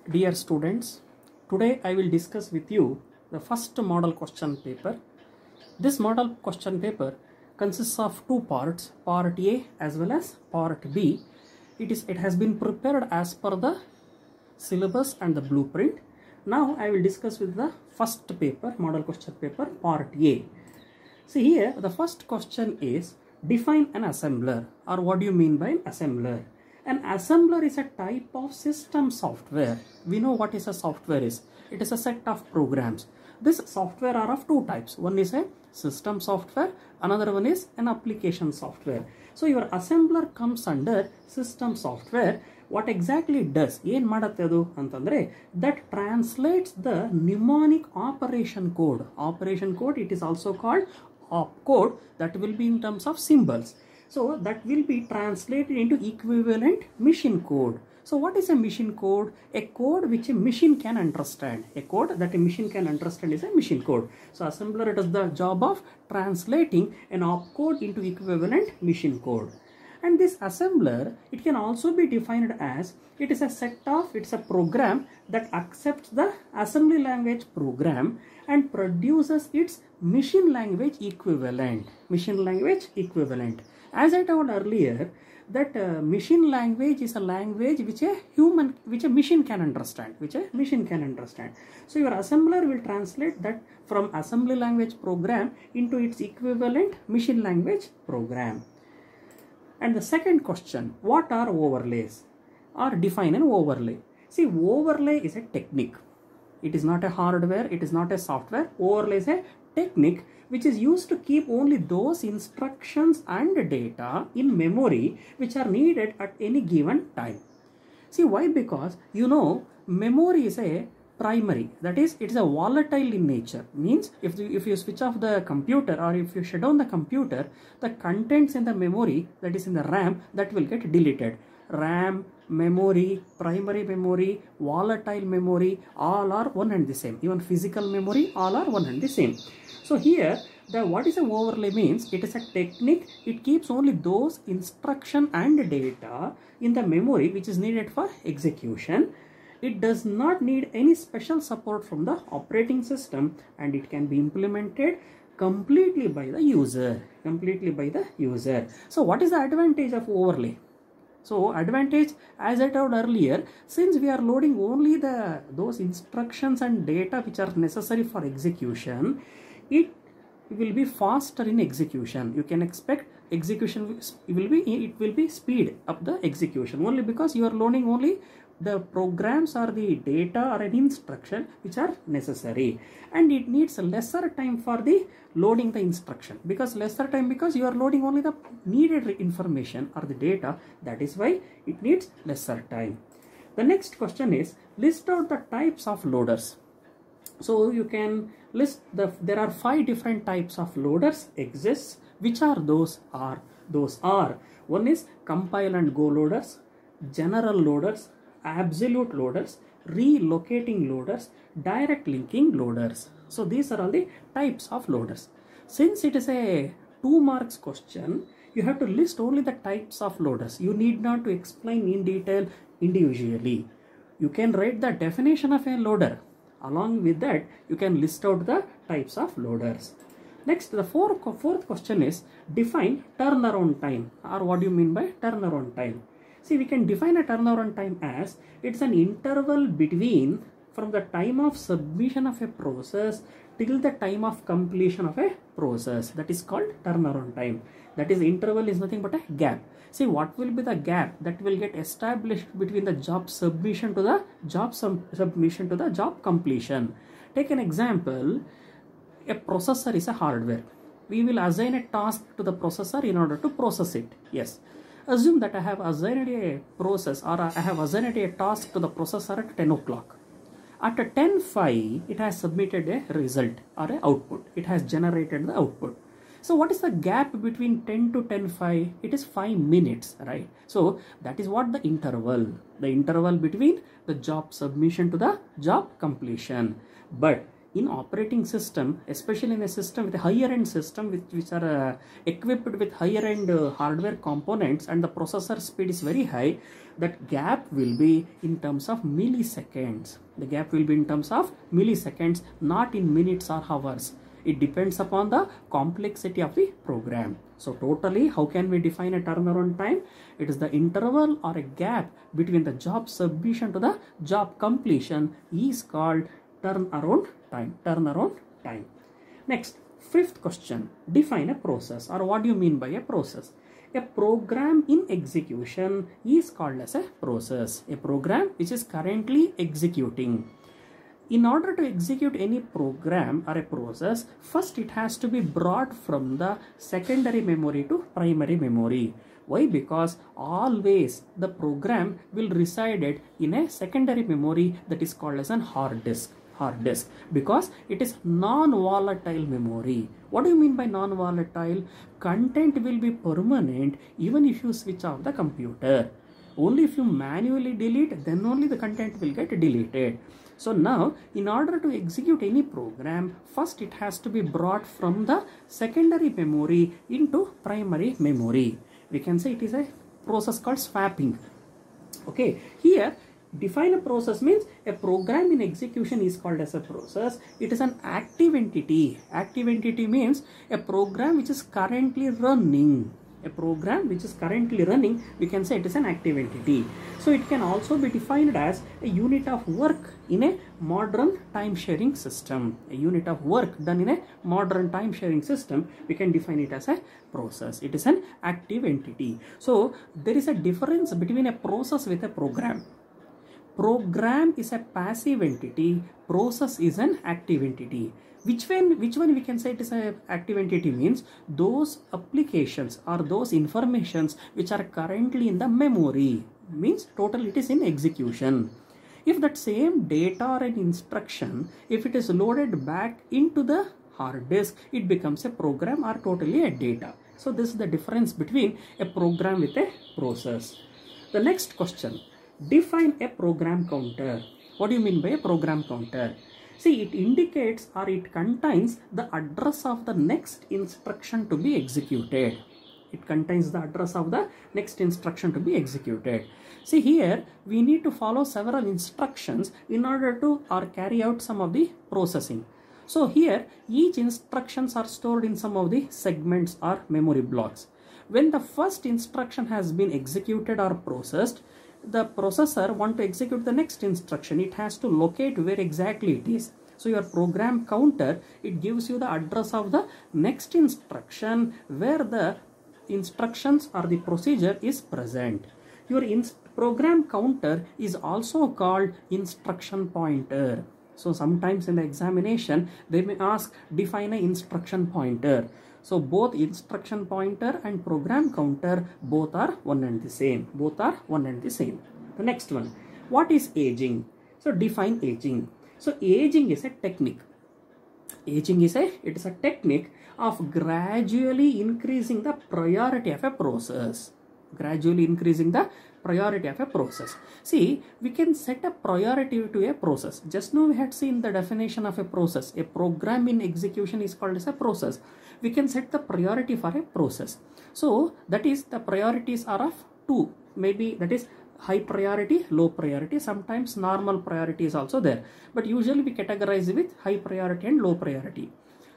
Dear students, today I will discuss with you the first model question paper. This model question paper consists of two parts, part A as well as part B. It has been prepared as per the syllabus and the blueprint. Now I will discuss with the first paper, model question paper, part A. See here, the first question is define an assembler, or what do you mean by an assembler? An assembler is a type of system software. We know what is a software is. It is a set of programs. This software are of two types. One is a system software, another one is an application software. So your assembler comes under system software. What exactly it does? ಏನು ಮಾಡುತ್ತೆ ಅದು ಅಂತಂದ್ರೆ that translates the mnemonic operation code. Operation code, it is also called opcode, that will be in terms of symbols. So that will be translated into equivalent machine code. So what is a machine code? A code which a machine can understand. A code that a machine can understand is a machine code. So assembler does the job of translating an opcode into equivalent machine code. And this assembler, it can also be defined as, it is a set of, it's a program that accepts the assembly language program and produces its machine language equivalent. Machine language equivalent. As I told earlier, that machine language is a language which a machine can understand, So your assembler will translate that from assembly language program into its equivalent machine language program. And the second question, what are overlays? Or define an overlay. See, overlay is a technique. It is not a hardware, it is not a software. Overlay is a technique which is used to keep only those instructions and data in memory which are needed at any given time. See why? Because you know memory is a primary, that is, it is a volatile in nature. Means if you switch off the computer or if you shut down the computer, the contents in the memory, that is in the RAM, that will get deleted. RAM, memory, primary memory, volatile memory, all are one and the same. Even physical memory, all are one and the same. So here, what is an overlay means, it is a technique, it keeps only those instruction and data in the memory which is needed for execution. It does not need any special support from the operating system and it can be implemented completely by the user. So what is the advantage of overlay? So advantage, as I told earlier, since we are loading only those instructions and data which are necessary for execution, it will be faster in execution. You can expect execution it will be speed up the execution only because you are loading only the programs or the data or an instruction which are necessary, and it needs lesser time for the loading the instruction because you are loading only the needed information or the data. That is why it needs lesser time. The next question is list out the types of loaders. So you can list there are 5 different types of loaders exists. Which are those are? One is compile and go loaders, general loaders, absolute loaders, relocating loaders, direct linking loaders. So these are all the types of loaders. Since it is a 2 marks question, you have to list only the types of loaders. You need not to explain in detail individually. You can write the definition of a loader. Along with that, you can list out the types of loaders. Next, the fourth question is define turnaround time, or what do you mean by turnaround time? See, we can define a turnaround time as it's an interval between from the time of submission of a process till the time of completion of a process. That is called turnaround time. That is, interval is nothing but a gap. See, what will be the gap that will get established between the job submission to the job completion? Take an example. A processor is a hardware. We will assign a task to the processor in order to process it. Yes. Assume that I have assigned a process or I have assigned a task to the processor at 10 o'clock. At 10:05, it has submitted a result or an output. It has generated the output. So what is the gap between 10 to 10:05? It is 5 minutes, right? So that is what the interval between the job submission to the job completion. But in operating system, especially in a system with a higher end system which are equipped with higher end hardware components, and the processor speed is very high, that gap will be in terms of milliseconds. The gap will be in terms of milliseconds, not in minutes or hours. It depends upon the complexity of the program. So totally, how can we define a turnaround time? It is the interval or a gap between the job submission to the job completion is called turnaround time. Turnaround time. Next, fifth question. Define a process, or what do you mean by a process? A program in execution is called as a process. A program which is currently executing. In order to execute any program or a process, first it has to be brought from the secondary memory to primary memory. Why? Because always the program will reside in a secondary memory that is called as an hard disk. Because it is non-volatile memory. What do you mean by non-volatile? Content will be permanent even if you switch off the computer. Only if you manually delete, then only the content will get deleted. So now, in order to execute any program, first it has to be brought from the secondary memory into primary memory. We can say it is a process called swapping. Okay, here define a process means a program in execution is called as a process. It is an active entity. Active entity means a program which is currently running. A program which is currently running, we can say it is an active entity. So it can also be defined as a unit of work in a modern time sharing system. A unit of work done in a modern time sharing system, we can define it as a process. It is an active entity. So there is a difference between a process with a program. Program is a passive entity, process is an active entity. Which one we can say it is an active entity means those applications or those informations which are currently in the memory, means total it is in execution. If that same data or an instruction, if it is loaded back into the hard disk, it becomes a program or totally a data. So this is the difference between a program with a process. The next question, define a program counter. What do you mean by a program counter? See, it indicates or it contains the address of the next instruction to be executed. It contains the address of the next instruction to be executed. See, here we need to follow several instructions in order to carry out some of the processing. So here each instructions are stored in some of the segments or memory blocks. When the first instruction has been executed or processed, the processor want to execute the next instruction. It has to locate where exactly it is. So your program counter, it gives you the address of the next instruction where the instructions or the procedure is present. Your program counter is also called instruction pointer. So sometimes in the examination they may ask define an instruction pointer. So both instruction pointer and program counter both are one and the same. Both are one and the same. The next one, what is aging? So define aging. So aging is a technique. Aging is it is a technique of gradually increasing the priority of a process. Gradually increasing the priority of a process. See, we can set a priority to a process. Just now we had seen the definition of a process. A program in execution is called as a process. We can set the priority for a process. So that is, the priorities are of two. Maybe that is high priority, low priority. Sometimes normal priority is also there. But usually we categorize with high priority and low priority.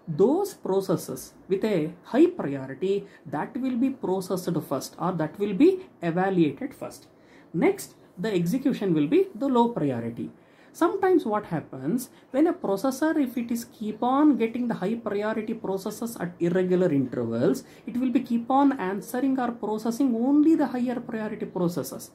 Those processes with a high priority, that will be processed first, or that will be evaluated first. Next, the execution will be the low priority. Sometimes what happens, when a processor, if it is keep on getting the high priority processes at irregular intervals, it will be keep on answering or processing only the higher priority processes.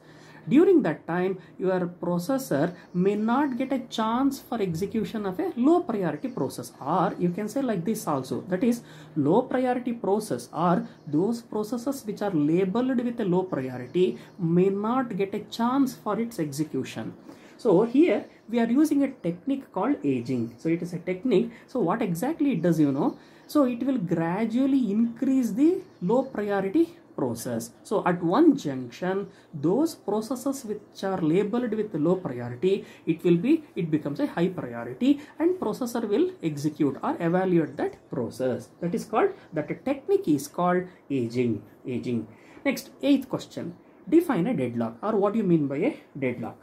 During that time, your processor may not get a chance for execution of a low priority process. Or you can say like this also, that is, low priority process or those processes which are labeled with a low priority may not get a chance for its execution. So here we are using a technique called aging. So it is a technique. So what exactly it does, so it will gradually increase the low priority process. So at one junction, those processes which are labeled with low priority, it becomes a high priority, and processor will execute or evaluate that process. That technique is called aging. Next, 8th question. Define a deadlock, or what do you mean by a deadlock?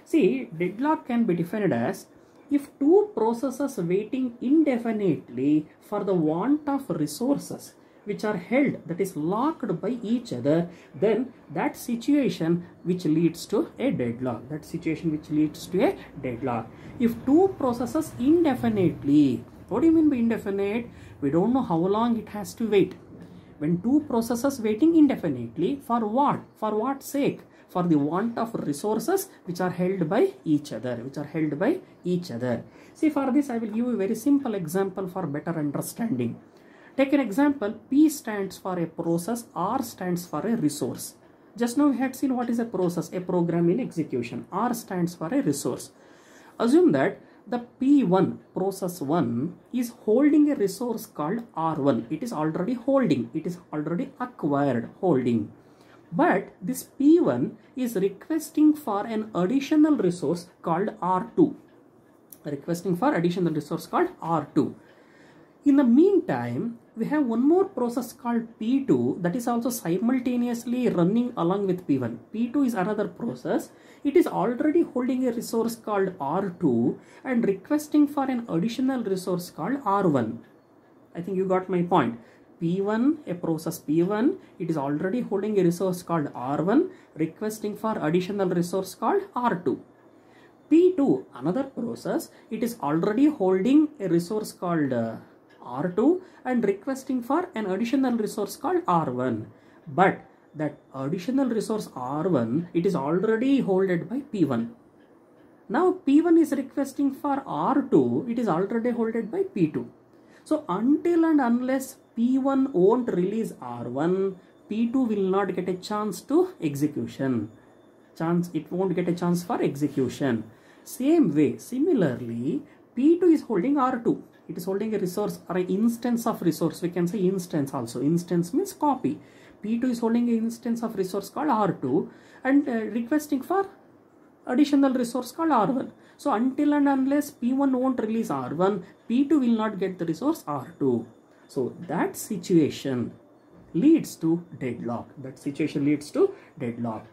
See, deadlock can be defined as if two processes waiting indefinitely for the want of resources which are held, that is locked by each other, then that situation which leads to a deadlock. If two processes indefinitely, what do you mean by indefinite? We don't know how long it has to wait. When two processes waiting indefinitely, for what? For what sake? For the want of resources which are held by each other. See, for this I will give you a very simple example for better understanding. Take an example. P stands for a process, R stands for a resource. Just now we had seen what is a process, a program in execution. R stands for a resource. Assume that the P1, process 1, is holding a resource called R1. It is already holding. It is already acquired, holding. But this P1 is requesting for an additional resource called R2. In the meantime, we have one more process called P2 that is also simultaneously running along with P1. P2 is another process. It is already holding a resource called R2 and requesting for an additional resource called R1. I think you got my point. P1, a process P1, it is already holding a resource called R1, requesting for additional resource called R2. P2, another process, it is already holding a resource called R2 and requesting for an additional resource called R1. But that additional resource R1, it is already held by P1. Now P1 is requesting for R2, it is already held by P2. So until and unless P1 won't release R1, P2 will not get a chance to execution. It won't get a chance for execution. Same way, similarly, P2 is holding R2. It is holding a resource or an instance of resource. We can say instance also. Instance means copy. P2 is holding an instance of resource called R2 and requesting for additional resource called R1. So until and unless P1 won't release R1, P2 will not get the resource R2. So that situation leads to deadlock.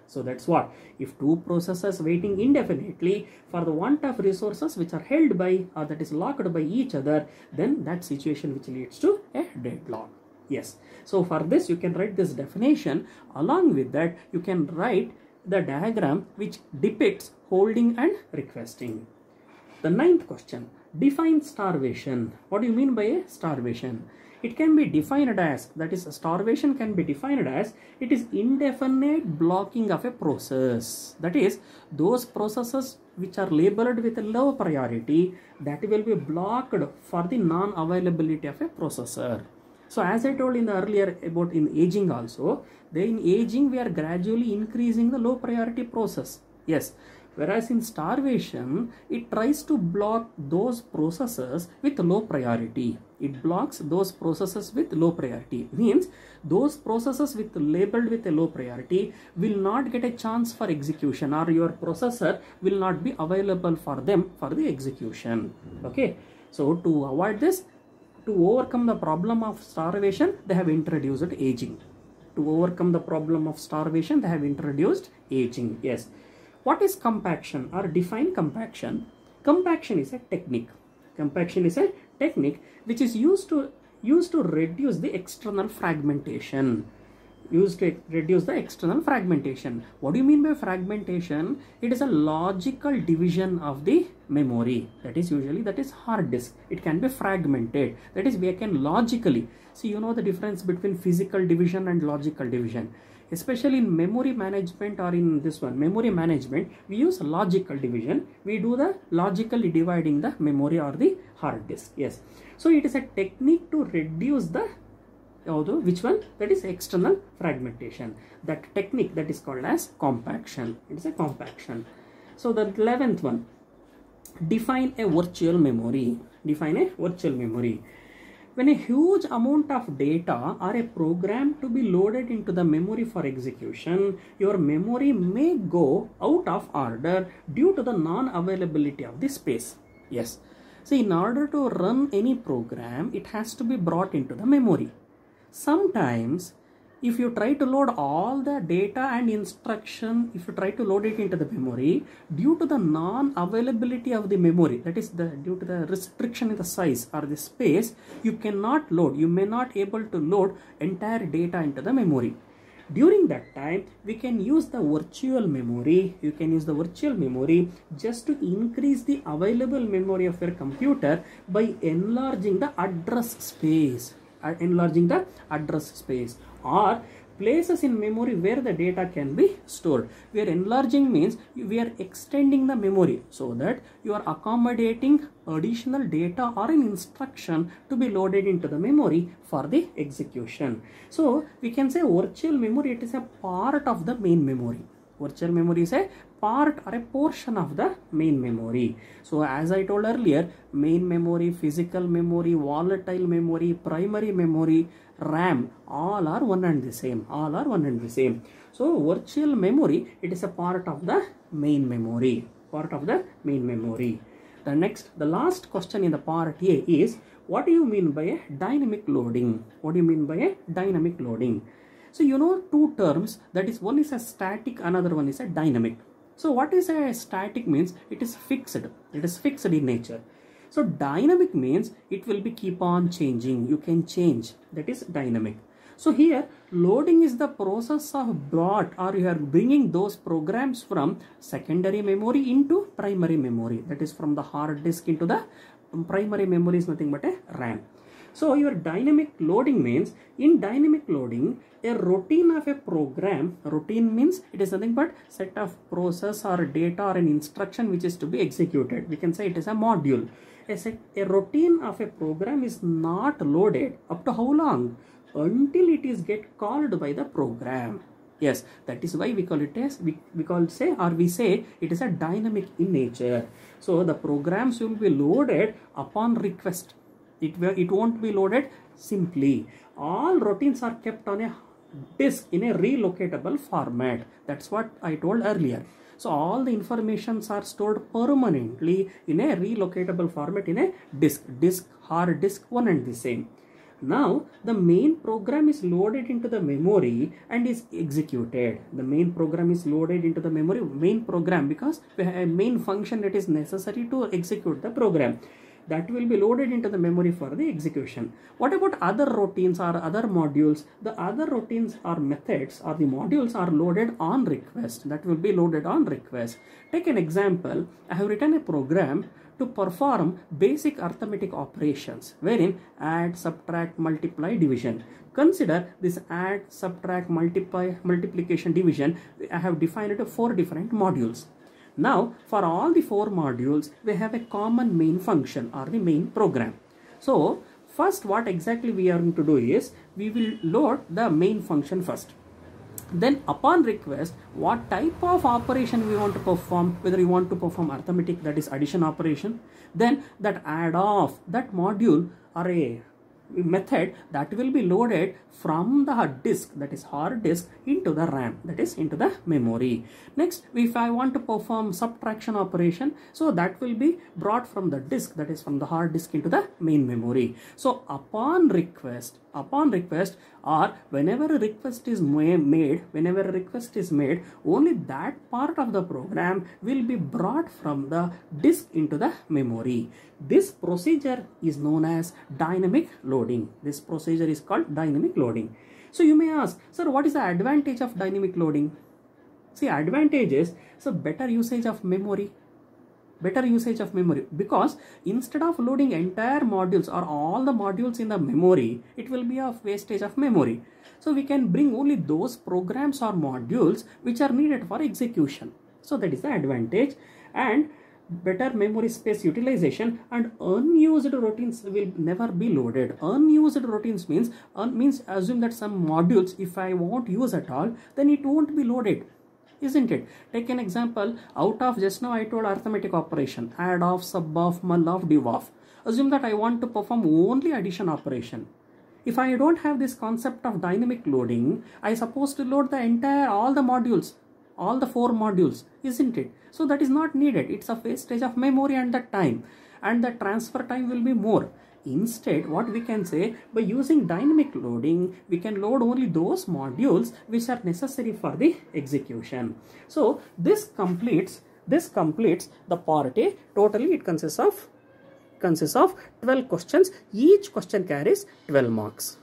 So that's what? If two processes waiting indefinitely for the want of resources which are held by or that is locked by each other, then that situation which leads to a deadlock. Yes. So for this you can write this definition. Along with that you can write the diagram which depicts holding and requesting. The 9th question. Define starvation. What do you mean by a starvation? It can be defined as, that is, starvation can be defined as, it is indefinite blocking of a process. That is, those processes which are labeled with a low priority, that will be blocked for the non-availability of a processor. So as I told in the earlier about in aging also, in aging we are gradually increasing the low priority process. Yes. Whereas in starvation, it tries to block those processes with low priority. It blocks those processes with low priority. Means those processes labeled with a low priority will not get a chance for execution, or your processor will not be available for them for the execution. Okay. So to avoid this, to overcome the problem of starvation, they have introduced aging. Yes. What is compaction, or define compaction? Compaction is a technique. Which is used to reduce the external fragmentation. What do you mean by fragmentation? It is a logical division of the memory. That is hard disk. It can be fragmented. That is, we can logically. See, you know the difference between physical division and logical division. Especially in memory management, or in this one, memory management, we use logical division. We do the logically dividing the memory or the hard disk. Yes. So it is a technique to reduce the, which one? That is external fragmentation. That technique, that is called as compaction. It is a compaction. So the 11th one, define a virtual memory. Define a virtual memory. When a huge amount of data or a program to be loaded into the memory for execution, your memory may go out of order due to the non-availability of the space. Yes. So in order to run any program, it has to be brought into the memory. Sometimes if you try to load all the data and instruction, if you try to load it into the memory, due to the non-availability of the memory, that is due to the restriction in the size or the space, you cannot load, you may not able to load entire data into the memory. During that time, we can use the virtual memory. You can use the virtual memory just to increase the available memory of your computer by enlarging the address space. Or places in memory where the data can be stored. We are enlarging means we are extending the memory so that you are accommodating additional data or an instruction to be loaded into the memory for the execution. So we can say virtual memory, it is a part of the main memory. Virtual memory is a part or a portion of the main memory. So as I told earlier, main memory, physical memory, volatile memory, primary memory, RAM, all are one and the same. So virtual memory, it is a part of the main memory. The last question in the part A is, what do you mean by a dynamic loading? So you know two terms, that is, one is a static, another one is a dynamic. So what is a static means? It is fixed in nature. So dynamic means it will be keep on changing, you can change, that is dynamic. So here loading is the process of brought, or you are bringing those programs from secondary memory into primary memory, that is from the hard disk into the primary memory is nothing but a RAM. So your dynamic loading means, in dynamic loading, a routine of a program, routine means it is nothing but set of process or data or an instruction which is to be executed. We can say it is a module. A routine of a program is not loaded up to how long? Until it is get called by the program. Yes, that is why we call it as, we say it is a dynamic in nature. So the programs will be loaded upon request. It won't be loaded simply. All routines are kept on a disk in a relocatable format. That's what I told earlier. So all the informations are stored permanently in a relocatable format in a disk, hard disk, one and the same. Now the main program is loaded into the memory and is executed. The main program is loaded into the memory, because we have a main function that is necessary to execute the program. That will be loaded into the memory for the execution. What about other routines or other modules? The other routines or methods or the modules are loaded on request. That will be loaded on request. Take an example. I have written a program to perform basic arithmetic operations, wherein add, subtract, multiply, division. Consider this add, subtract, multiplication, division. I have defined it 4 different modules. Now, for all the 4 modules, we have a common main function or the main program. So, first what exactly we are going to do is, we will load the main function first. Then upon request, what type of operation we want to perform, whether you want to perform arithmetic, that is addition operation, then that add off, that module or a method that will be loaded from the disk, that is hard disk, into the RAM, that is into the memory. Next, if I want to perform subtraction operation, so that will be brought from the disk, that is from the hard disk, into the main memory. So upon request or whenever a request is made, only that part of the program will be brought from the disk into the memory. This procedure is known as dynamic loading. This procedure is called dynamic loading. So you may ask, sir, what is the advantage of dynamic loading? See, advantage is better usage of memory. Because instead of loading entire modules or all the modules in the memory, it will be of wastage of memory. So we can bring only those programs or modules which are needed for execution. So that is the advantage. And better memory space utilization, and unused routines will never be loaded. Unused routines means assume that some modules, if I won't use at all, then it won't be loaded. isn't it? Take an example. Out of, just now I told arithmetic operation, add of, sub of, mul of, div of. Assume that I want to perform only addition operation. If I don't have this concept of dynamic loading, I supposed to load the entire, all the modules, all the 4 modules, isn't it? So that is not needed. It's a wastage of memory and the time, and the transfer time will be more. Instead, what we can say, by using dynamic loading, we can load only those modules which are necessary for the execution. So this completes the part A. Totally it consists of 12 questions. Each question carries 12 marks.